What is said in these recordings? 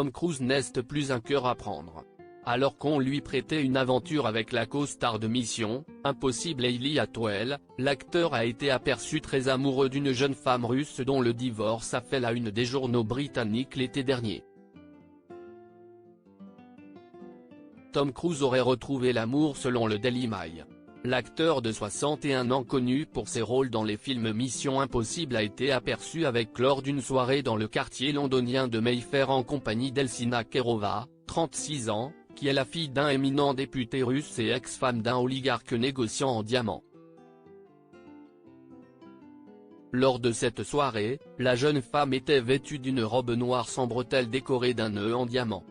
Tom Cruise n'est plus un cœur à prendre. Alors qu'on lui prêtait une aventure avec la co-star de Mission Impossible Hailey Atwell, l'acteur a été aperçu très amoureux d'une jeune femme russe dont le divorce a fait la une des journaux britanniques l'été dernier. Tom Cruise aurait retrouvé l'amour selon le Daily Mail. L'acteur de 61 ans connu pour ses rôles dans les films Mission Impossible a été aperçu avec lors d'une soirée dans le quartier londonien de Mayfair en compagnie d'Eltsina Kerova, 36 ans, qui est la fille d'un éminent député russe et ex-femme d'un oligarque négociant en diamants. Lors de cette soirée, la jeune femme était vêtue d'une robe noire sans bretelles décorée d'un nœud en diamant.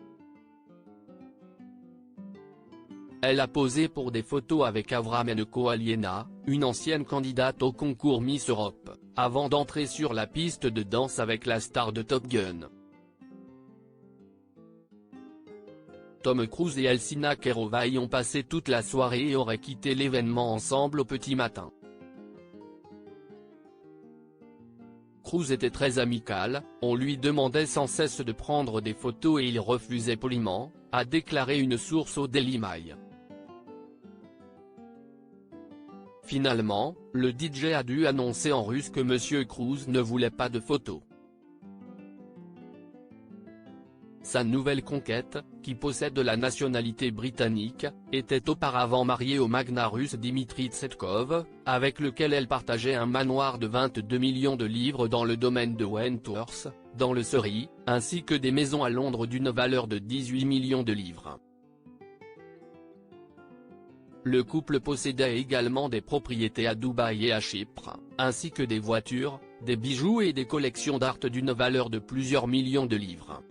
Elle a posé pour des photos avec Avrammenko Aliena, une ancienne candidate au concours Miss Europe, avant d'entrer sur la piste de danse avec la star de Top Gun. Tom Cruise et Eltsina Kerova y ont passé toute la soirée et auraient quitté l'événement ensemble au petit matin. Cruise était très amical, on lui demandait sans cesse de prendre des photos et il refusait poliment, a déclaré une source au Daily Mail. Finalement, le DJ a dû annoncer en russe que Monsieur Cruise ne voulait pas de photos. Sa nouvelle conquête, qui possède la nationalité britannique, était auparavant mariée au magnat russe Dmitri Tsetkov, avec lequel elle partageait un manoir de 22 millions de livres dans le domaine de Wentworth, dans le Surrey, ainsi que des maisons à Londres d'une valeur de 18 millions de livres. Le couple possédait également des propriétés à Dubaï et à Chypre, ainsi que des voitures, des bijoux et des collections d'art d'une valeur de plusieurs millions de livres.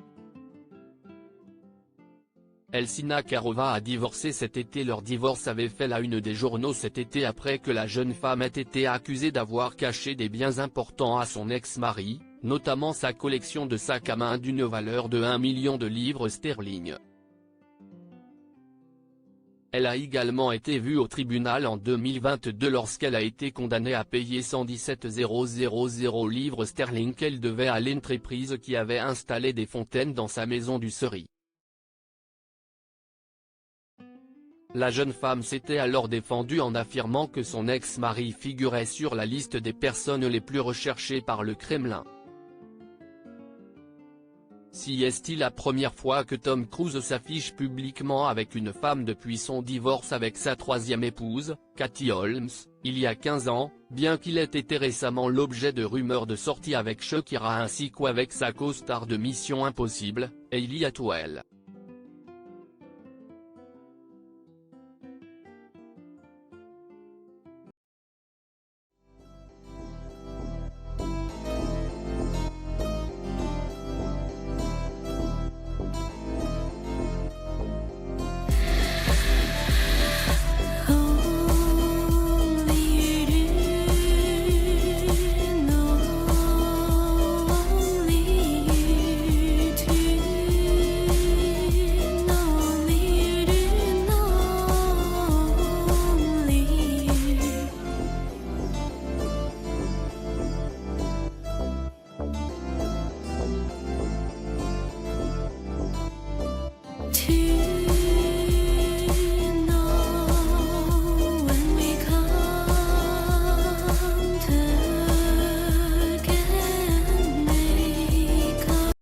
Eltsina Kerova a divorcé cet été. Leur divorce avait fait la une des journaux cet été après que la jeune femme ait été accusée d'avoir caché des biens importants à son ex-mari, notamment sa collection de sacs à main d'une valeur de 1 million de livres sterling. Elle a également été vue au tribunal en 2022 lorsqu'elle a été condamnée à payer 117 000 livres sterling qu'elle devait à l'entreprise qui avait installé des fontaines dans sa maison du Surrey. La jeune femme s'était alors défendue en affirmant que son ex-mari figurait sur la liste des personnes les plus recherchées par le Kremlin. Si est-il la première fois que Tom Cruise s'affiche publiquement avec une femme depuis son divorce avec sa troisième épouse, Katie Holmes, il y a 15 ans, bien qu'il ait été récemment l'objet de rumeurs de sortie avec Shakira ainsi qu'avec sa co-star de Mission Impossible, Hailey Atwell.